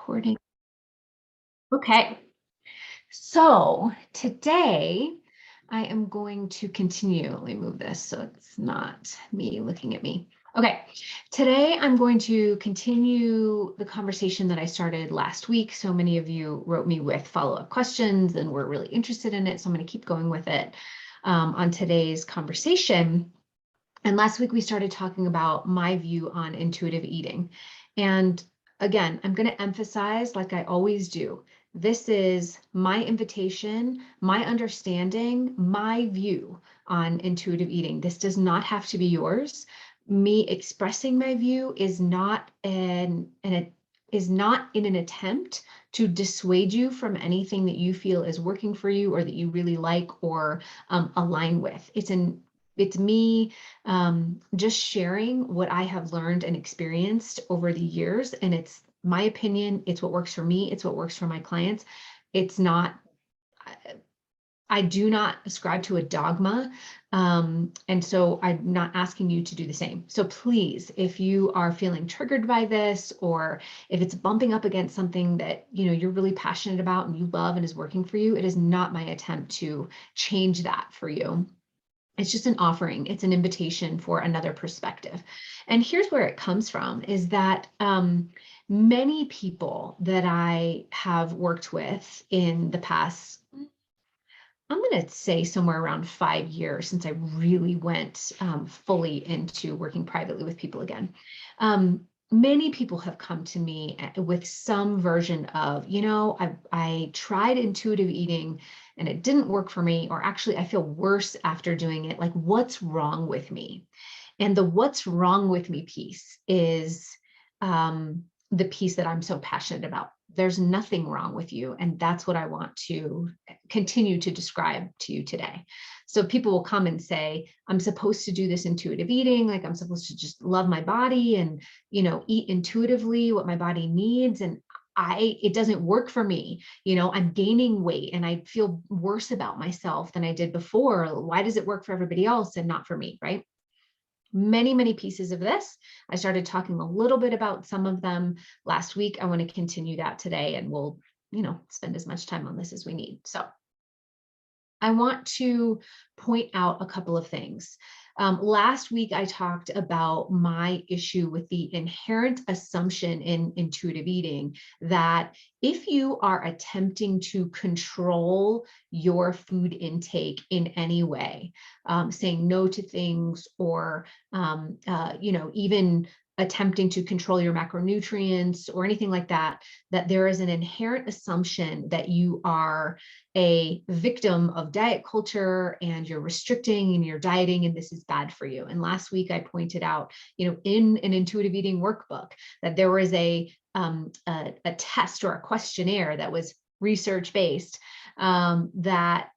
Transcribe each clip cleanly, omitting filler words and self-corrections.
Recording. Okay, so today I am going to continue. Let me move this so it's not me looking at me. Okay, today I'm going to continue the conversation that I started last week. So many of you wrote me with follow-up questions and were really interested in it. So I'm going to keep going with it on today's conversation. And last week we started talking about my view on intuitive eating. And again, I'm going to emphasize, like I always do, this is my invitation, my understanding, my view on intuitive eating. This does not have to be yours. Me expressing my view is not in an attempt to dissuade you from anything that you feel is working for you or that you really like or align with. It's me just sharing what I have learned and experienced over the years. And it's my opinion. It's what works for me. It's what works for my clients. It's not, I do not ascribe to a dogma. And so I'm not asking you to do the same. So please, if you are feeling triggered by this, or if it's bumping up against something that, you're really passionate about and you love and is working for you, it is not my attempt to change that for you. It's just an offering. It's an invitation for another perspective. And here's where it comes from, is that many people that I have worked with in the past, I'm going to say somewhere around 5 years since I really went fully into working privately with people again. Many people have come to me with some version of, I tried intuitive eating and it didn't work for me, or actually I feel worse after doing it. Like, what's wrong with me? And the what's wrong with me piece is the piece that I'm so passionate about. There's nothing wrong with you. And that's what I want to continue to describe to you today. So people will come and say, I'm supposed to do this intuitive eating. Like, I'm supposed to just love my body and, eat intuitively what my body needs. And it doesn't work for me. I'm gaining weight and I feel worse about myself than I did before. Why does it work for everybody else and not for me? Right? Many, many pieces of this. I started talking a little bit about some of them last week. I want to continue that today, and we'll, spend as much time on this as we need. So I want to point out a couple of things. Last week, I talked about my issue with the inherent assumption in intuitive eating that if you are attempting to control your food intake in any way, saying no to things, or even attempting to control your macronutrients or anything like that, that there is an inherent assumption that you are a victim of diet culture and you're restricting and you're dieting and this is bad for you. And last week I pointed out, in an intuitive eating workbook, that there was a test or a questionnaire that was research based that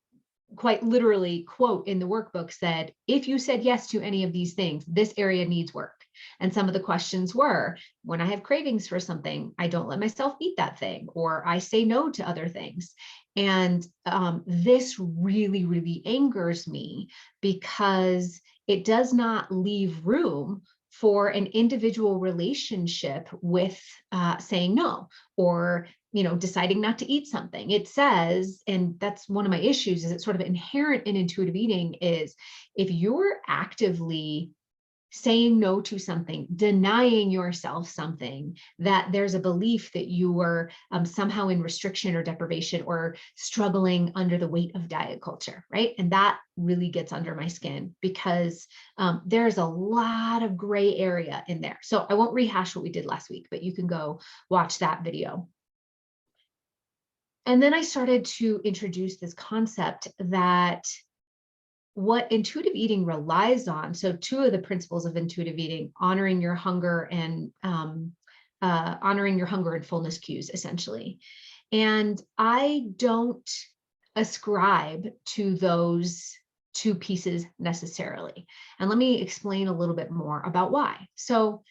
quite literally, quote, in the workbook said, if you said yes to any of these things, this area needs work. And some of the questions were, when I have cravings for something, I don't let myself eat that thing, or I say no to other things. And this really, really angers me because it does not leave room for an individual relationship with saying no, or deciding not to eat something. It says, and that's one of my issues, is it's sort of inherent in intuitive eating, is if you're actively saying no to something, denying yourself something, that there's a belief that you are somehow in restriction or deprivation or struggling under the weight of diet culture, right? And that really gets under my skin because there's a lot of gray area in there. So I won't rehash what we did last week, but you can go watch that video. And then I started to introduce this concept that what intuitive eating relies on. So two of the principles of intuitive eating, honoring your hunger and fullness cues, essentially. And I don't ascribe to those two pieces necessarily. And let me explain a little bit more about why. So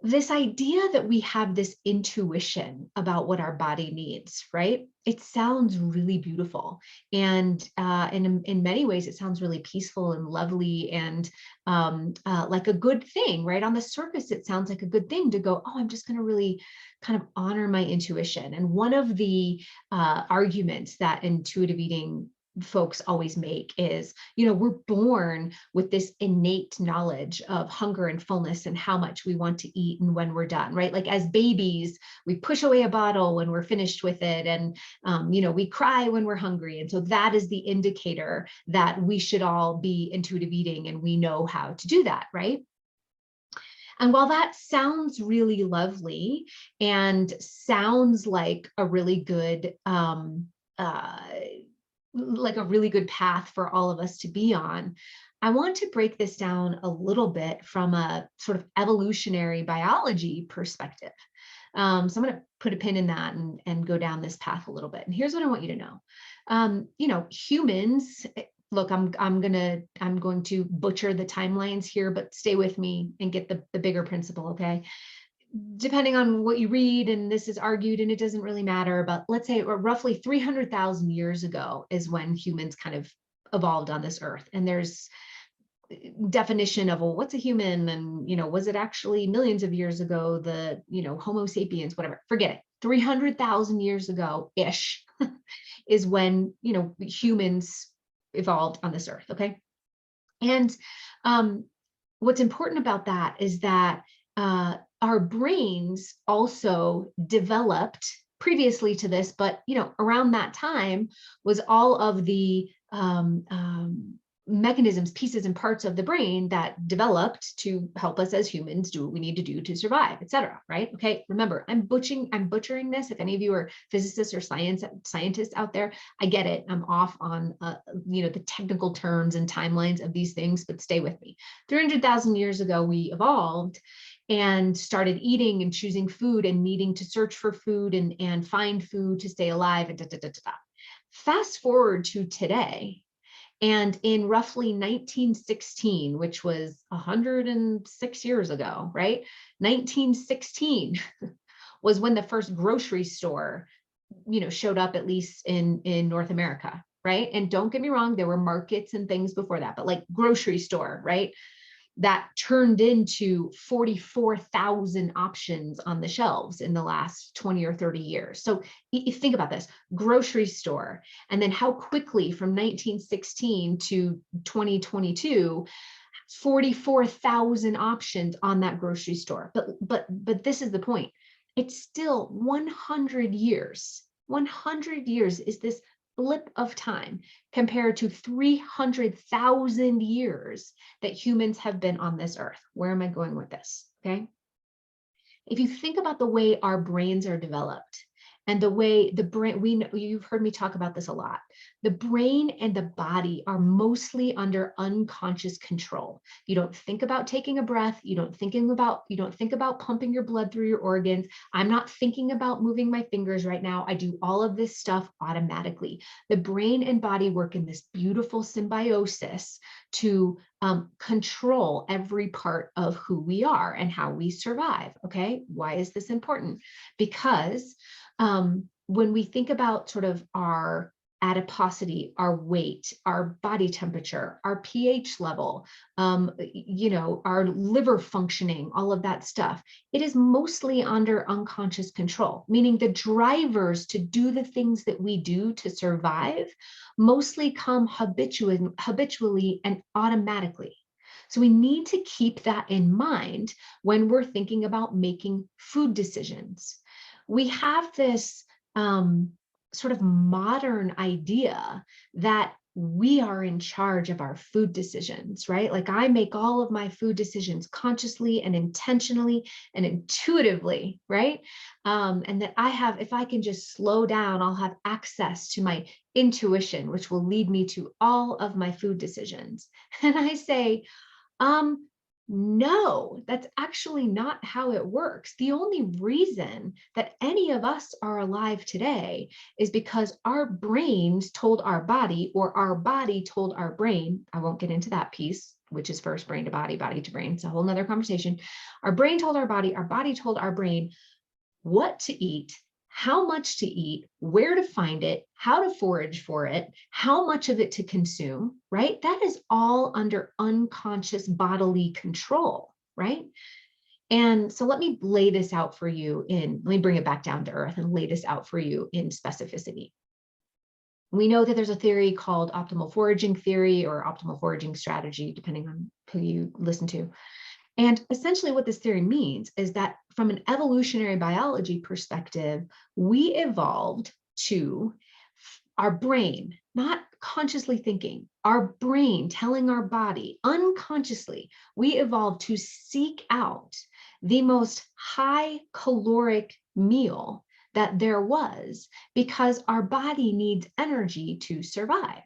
this idea that we have this intuition about what our body needs, right? It sounds really beautiful. And in many ways, it sounds really peaceful and lovely and like a good thing, right? On the surface, it sounds like a good thing to go, oh, I'm just going to really kind of honor my intuition. And one of the arguments that intuitive eating folks always make is, we're born with this innate knowledge of hunger and fullness and how much we want to eat and when we're done, right? Like as babies, we push away a bottle when we're finished with it. And, we cry when we're hungry. And so that is the indicator that we should all be intuitive eating and we know how to do that, right? And while that sounds really lovely and sounds like a really good, like a really good path for all of us to be on, I want to break this down a little bit from a sort of evolutionary biology perspective. So I'm going to put a pin in that and go down this path a little bit. And here's what I want you to know. Humans, look, I'm going to butcher the timelines here, but stay with me and get the bigger principle, okay? Depending on what you read, and this is argued and it doesn't really matter, but let's say roughly 300,000 years ago is when humans kind of evolved on this earth. And there's definition of, well, what's a human? And, was it actually millions of years ago, the, Homo sapiens, whatever, forget it. 300,000 years ago-ish is when, humans evolved on this earth, okay? And what's important about that is that our brains also developed previously to this, but around that time was all of the mechanisms, pieces and parts of the brain that developed to help us as humans do what we need to do to survive, et cetera, right? Okay, remember, I'm butchering this. If any of you are physicists or scientists out there, I get it. I'm off on the technical terms and timelines of these things, but stay with me. 300,000 years ago, we evolved and started eating and choosing food and needing to search for food and find food to stay alive and Fast forward to today, and in roughly 1916, which was 106 years ago, right? 1916 was when the first grocery store, showed up, at least in North America, right? And don't get me wrong, there were markets and things before that, but like grocery store, right? That turned into 44,000 options on the shelves in the last 20 or 30 years. So you think about this, grocery store, and then how quickly from 1916 to 2022, 44,000 options on that grocery store. But this is the point. It's still 100 years. 100 years is this blip of time compared to 300,000 years that humans have been on this earth. Where am I going with this? Okay. If you think about the way our brains are developed and the way the brain, you've heard me talk about this a lot. The brain and the body are mostly under unconscious control. You don't think about taking a breath. You don't think about pumping your blood through your organs. I'm not thinking about moving my fingers right now. I do all of this stuff automatically. The brain and body work in this beautiful symbiosis to control every part of who we are and how we survive. Okay. Why is this important? Because when we think about sort of our adiposity, our weight, our body temperature, our pH level, our liver functioning, all of that stuff, it is mostly under unconscious control, meaning the drivers to do the things that we do to survive mostly come habitually and automatically. So we need to keep that in mind when we're thinking about making food decisions. We have this sort of modern idea that we are in charge of our food decisions, right? Like I make all of my food decisions consciously and intentionally and intuitively, right? And that if I can just slow down, I'll have access to my intuition, which will lead me to all of my food decisions. And I say, no, that's actually not how it works. The only reason that any of us are alive today is because our brains told our body, or our body told our brain. I won't get into that piece. which is first brain to body, body to brain. It's a whole nother conversation. Our brain told our body told our brain what to eat, how much to eat, where to find it, how to forage for it, how much of it to consume, right? That is all under unconscious bodily control, right? And so let me lay this out for you let me bring it back down to earth and lay this out for you in specificity. We know that there's a theory called optimal foraging theory or optimal foraging strategy, depending on who you listen to. And essentially what this theory means is that from an evolutionary biology perspective, we evolved to our brain, not consciously thinking, our brain telling our body unconsciously, we evolved to seek out the most high caloric meal that there was because our body needs energy to survive.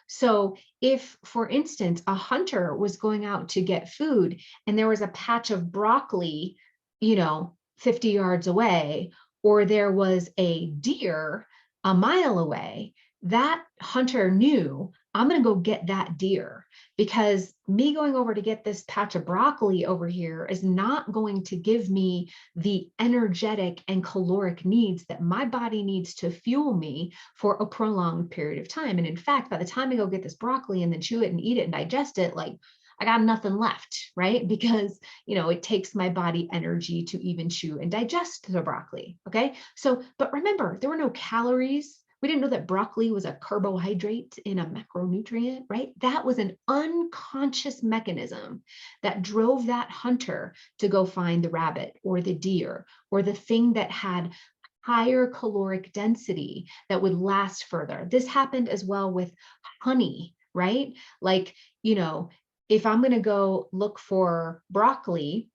So if, for instance, a hunter was going out to get food and there was a patch of broccoli, 50 yards away, or there was a deer a mile away, that hunter knew, I'm going to go get that deer, because me going over to get this patch of broccoli over here is not going to give me the energetic and caloric needs that my body needs to fuel me for a prolonged period of time. And in fact, by the time I go get this broccoli and then chew it and eat it and digest it, like I got nothing left, right? Because, it takes my body energy to even chew and digest the broccoli. Okay. So, but remember, there were no calories. We didn't know that broccoli was a carbohydrate in a macronutrient, right? That was an unconscious mechanism that drove that hunter to go find the rabbit or the deer or the thing that had higher caloric density that would last further. This happened as well with honey, right? Like, if I'm going to go look for broccoli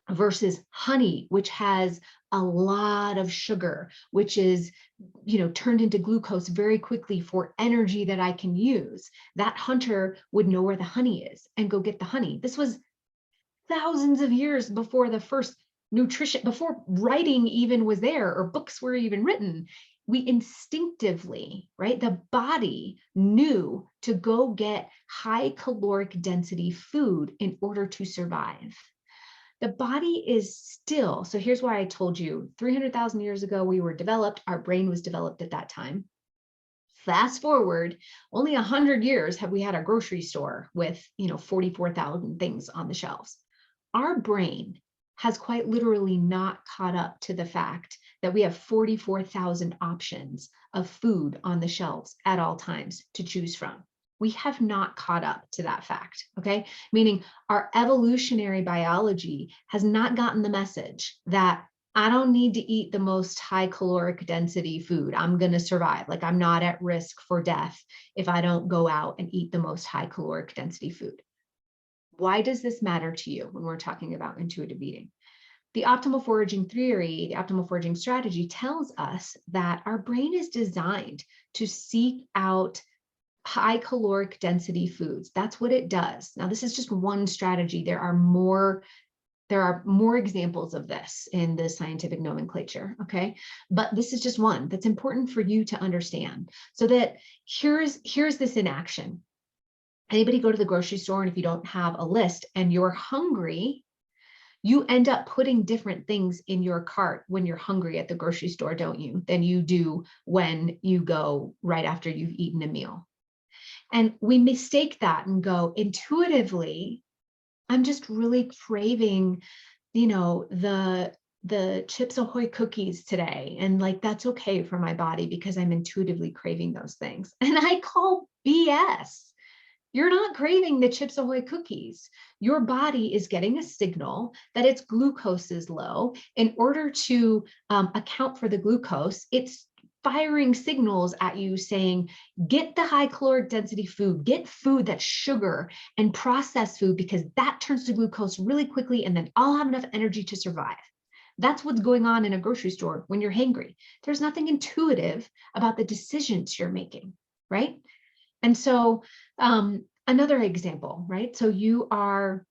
versus honey, which has a lot of sugar, which is, turned into glucose very quickly for energy that I can use, that hunter would know where the honey is and go get the honey. This was thousands of years before the first nutrition, before writing even was there or books were even written. We instinctively, right? The body knew to go get high caloric density food in order to survive. The body is still, so here's why I told you 300,000 years ago, we were developed, our brain was developed at that time. Fast forward, only 100 years have we had a grocery store with, 44,000 things on the shelves. Our brain has quite literally not caught up to the fact that we have 44,000 options of food on the shelves at all times to choose from. We have not caught up to that fact, okay? Meaning our evolutionary biology has not gotten the message that I don't need to eat the most high caloric density food. I'm going to survive. Like I'm not at risk for death if I don't go out and eat the most high caloric density food. Why does this matter to you when we're talking about intuitive eating? The optimal foraging theory, the optimal foraging strategy tells us that our brain is designed to seek out high caloric density foods. That's what it does. Now, this is just one strategy. There are more examples of this in the scientific nomenclature, okay? But this is just one that's important for you to understand. So that here's this in action. Anybody go to the grocery store, and if you don't have a list and you're hungry, you end up putting different things in your cart when you're hungry at the grocery store, don't you, than you do when you go right after you've eaten a meal. And we mistake that and go, intuitively, I'm just really craving, the Chips Ahoy cookies today. And like, that's okay for my body because I'm intuitively craving those things. And I call BS. You're not craving the Chips Ahoy cookies. Your body is getting a signal that its glucose is low. In order to account for the glucose, it's firing signals at you saying, get the high caloric density food, get food that's sugar and processed food, because that turns to glucose really quickly and then I'll have enough energy to survive. That's what's going on in a grocery store when you're hangry. There's nothing intuitive about the decisions you're making, right? And so another example, right? So you are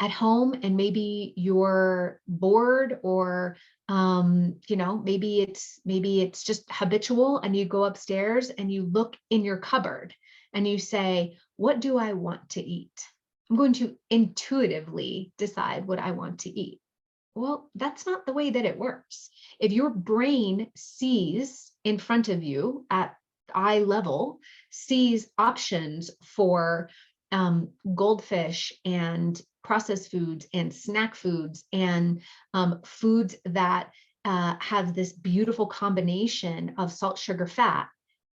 at home and maybe you're bored, or maybe it's just habitual, and you go upstairs and you look in your cupboard and you say, what do I want to eat? I'm going to intuitively decide what I want to eat. Well, that's not the way that it works. If your brain sees in front of you at eye level, sees options for goldfish and processed foods and snack foods and foods that have this beautiful combination of salt, sugar, fat,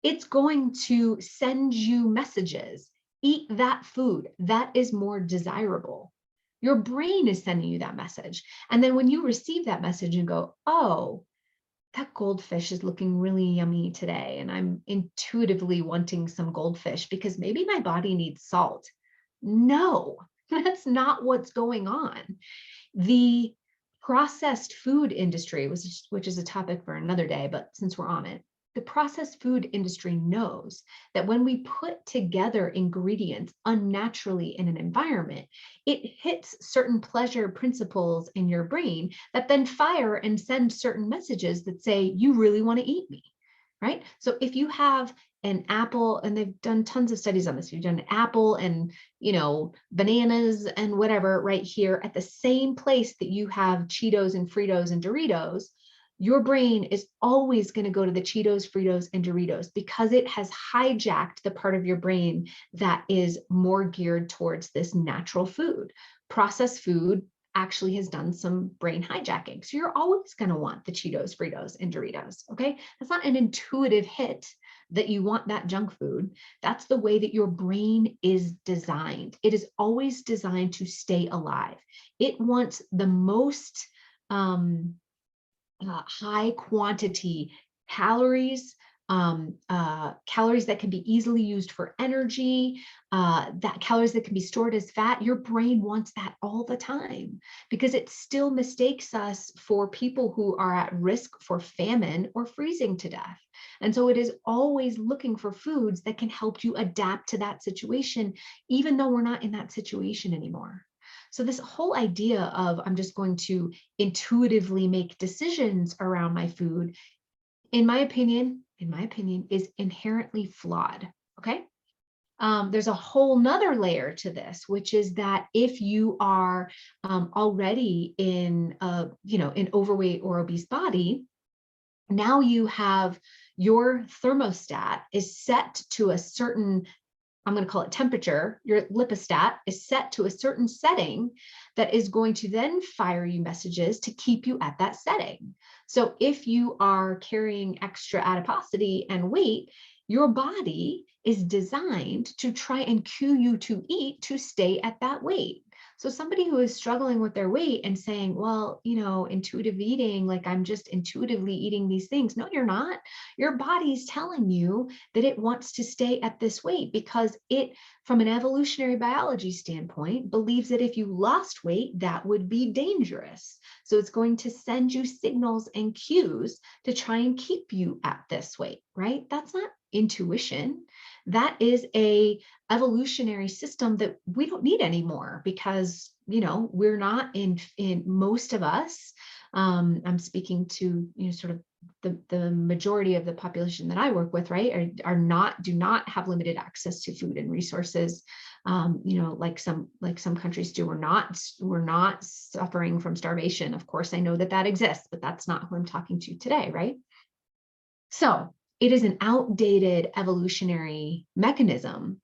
it's going to send you messages. Eat that food. That is more desirable. Your brain is sending you that message. And then when you receive that message and go, oh, that goldfish is looking really yummy today, and I'm intuitively wanting some goldfish because maybe my body needs salt. No, that's not what's going on. The processed food industry, which is a topic for another day, but since we're on it, the processed food industry knows that when we put together ingredients unnaturally in an environment, it hits certain pleasure principles in your brain that then fire and send certain messages that say, you really want to eat me, right? So if you have an apple, and they've done tons of studies on this, you've done an apple and, bananas and whatever right here at the same place that you have Cheetos and Fritos and Doritos, your brain is always going to go to the Cheetos, Fritos, and Doritos because it has hijacked the part of your brain that is more geared towards this natural food. Processed food actually has done some brain hijacking. So you're always going to want the Cheetos, Fritos, and Doritos. Okay. That's not an intuitive hit that you want that junk food. That's the way that your brain is designed. It is always designed to stay alive. It wants the most high quantity calories, calories that can be easily used for energy, that calories that can be stored as fat. Your brain wants that all the time because it still mistakes us for people who are at risk for famine or freezing to death. And so it is always looking for foods that can help you adapt to that situation, even though we're not in that situation anymore. So this whole idea of I'm just going to intuitively make decisions around my food, in my opinion, is inherently flawed. Okay. There's a whole nother layer to this, which is that if you are already in an overweight or obese body, now you have your thermostat is set to a certain, I'm going to call it temperature. Your lipostat is set to a certain setting that is going to then fire you messages to keep you at that setting. So if you are carrying extra adiposity and weight, your body is designed to try and cue you to eat to stay at that weight. So somebody who is struggling with their weight and saying, well, intuitive eating, like I'm just intuitively eating these things. No, you're not. Your body's telling you that it wants to stay at this weight because it, from an evolutionary biology standpoint, believes that if you lost weight, that would be dangerous. So it's going to send you signals and cues to try and keep you at this weight, right? That's not intuition. That is a evolutionary system that we don't need anymore because, we're not in most of us. I'm speaking to, sort of the majority of the population that I work with, right, do not have limited access to food and resources. Like some countries do. We're not suffering from starvation. Of course, I know that exists, but that's not who I'm talking to today, right? So it is an outdated evolutionary mechanism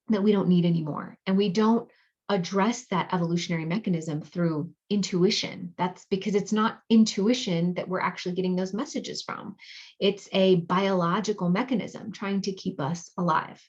that we don't need anymore. And we don't address that evolutionary mechanism through intuition. That's because it's not intuition that we're actually getting those messages from. It's a biological mechanism trying to keep us alive.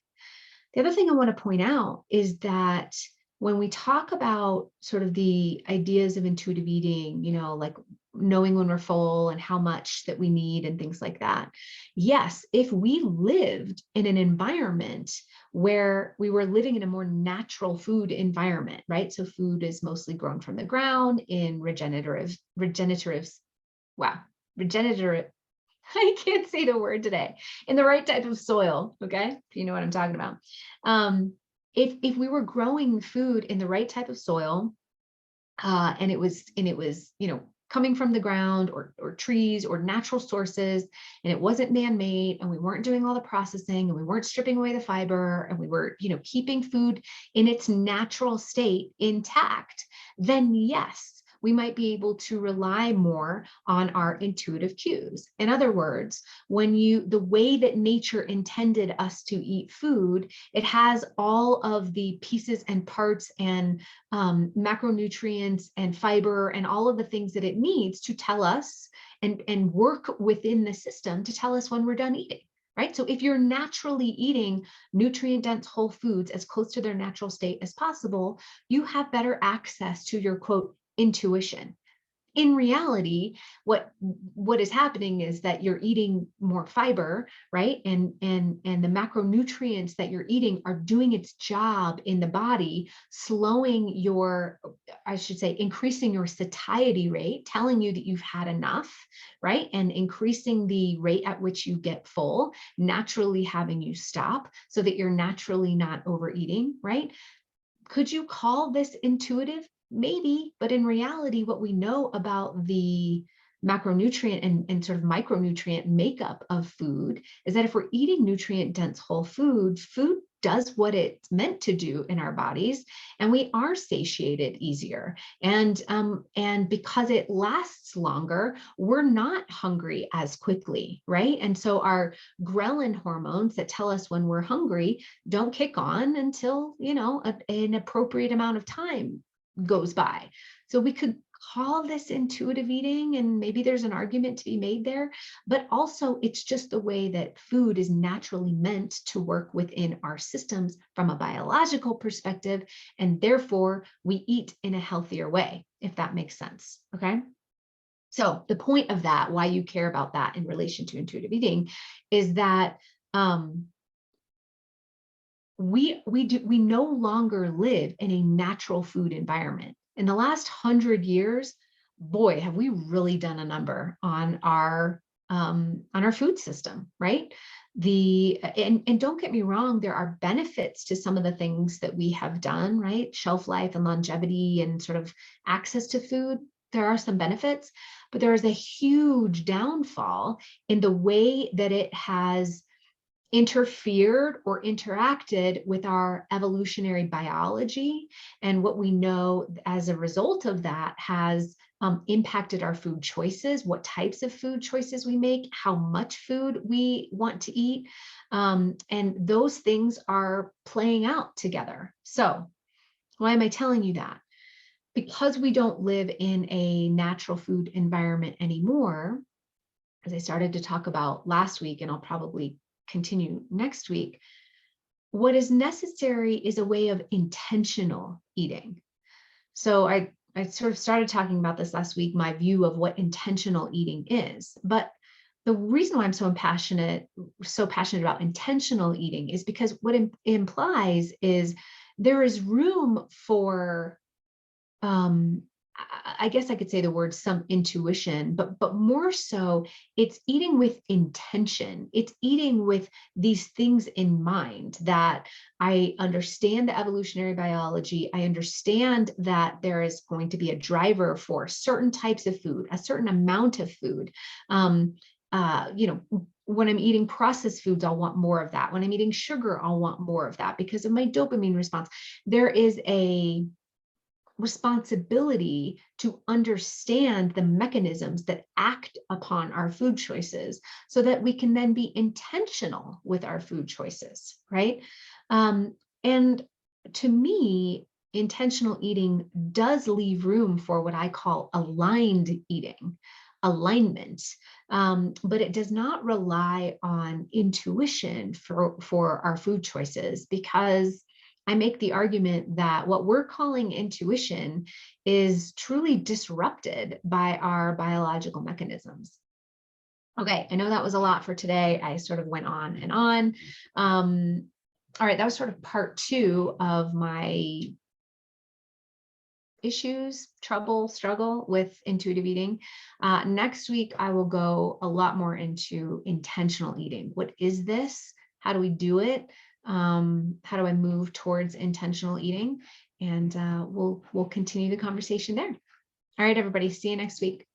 The other thing I want to point out is that when we talk about sort of the ideas of intuitive eating, like knowing when we're full and how much that we need and things like that. Yes, if we lived in an environment where we were living in a more natural food environment, right? So food is mostly grown from the ground in regenerative, I can't say the word today, in the right type of soil. Okay. If you know what I'm talking about. If we were growing food in the right type of soil, and it was, coming from the ground or trees or natural sources, and it wasn't man-made, and we weren't doing all the processing, and we weren't stripping away the fiber, and we were, keeping food in its natural state intact, then yes, we might be able to rely more on our intuitive cues. In other words, the way that nature intended us to eat food, it has all of the pieces and parts and macronutrients and fiber and all of the things that it needs to tell us and work within the system to tell us when we're done eating. Right? So if you're naturally eating nutrient-dense whole foods as close to their natural state as possible, you have better access to your, quote, intuition. In reality, what is happening is that you're eating more fiber, right? And the macronutrients that you're eating are doing its job in the body, increasing your satiety rate, telling you that you've had enough, right? And increasing the rate at which you get full, naturally having you stop so that you're naturally not overeating, right? Could you call this intuitive? Maybe, but in reality, what we know about the macronutrient and sort of micronutrient makeup of food is that if we're eating nutrient-dense whole foods, food does what it's meant to do in our bodies, and we are satiated easier. And because it lasts longer, we're not hungry as quickly, right? And so our ghrelin hormones that tell us when we're hungry don't kick on until, an appropriate amount of time goes by. So we could call this intuitive eating, and maybe there's an argument to be made there, but also it's just the way that food is naturally meant to work within our systems from a biological perspective, and therefore we eat in a healthier way, if that makes sense. Okay. So the point of that, why you care about that in relation to intuitive eating, is that we no longer live in a natural food environment. In the last 100 years, boy, have we really done a number on our food system, right? And don't get me wrong, there are benefits to some of the things that we have done, right? Shelf life and longevity and sort of access to food. There are some benefits, but there is a huge downfall in the way that it has interfered or interacted with our evolutionary biology, and what we know as a result of that has impacted our food choices, what types of food choices we make, how much food we want to eat, and those things are playing out together. So why am I telling you that? Because we don't live in a natural food environment anymore, as I started to talk about last week, and I'll probably continue next week, what is necessary is a way of intentional eating. So I sort of started talking about this last week, my view of what intentional eating is. But the reason why I'm so passionate about intentional eating is because what it implies is there is room for I guess I could say the word some intuition, but more so it's eating with intention. It's eating with these things in mind, that I understand the evolutionary biology. I understand that there is going to be a driver for certain types of food, a certain amount of food. When I'm eating processed foods, I'll want more of that. When I'm eating sugar, I'll want more of that because of my dopamine response. There is a responsibility to understand the mechanisms that act upon our food choices so that we can then be intentional with our food choices, right? And to me, intentional eating does leave room for what I call aligned eating, alignment, but it does not rely on intuition for our food choices, because I make the argument that what we're calling intuition is truly disrupted by our biological mechanisms. Okay, I know that was a lot for today. I sort of went on and on. All right, that was sort of part 2 of my issues, struggle with intuitive eating. Next week, I will go a lot more into intentional eating. What is this? How do we do it? How do I move towards intentional eating? And we'll continue the conversation there. All right, everybody, see you next week.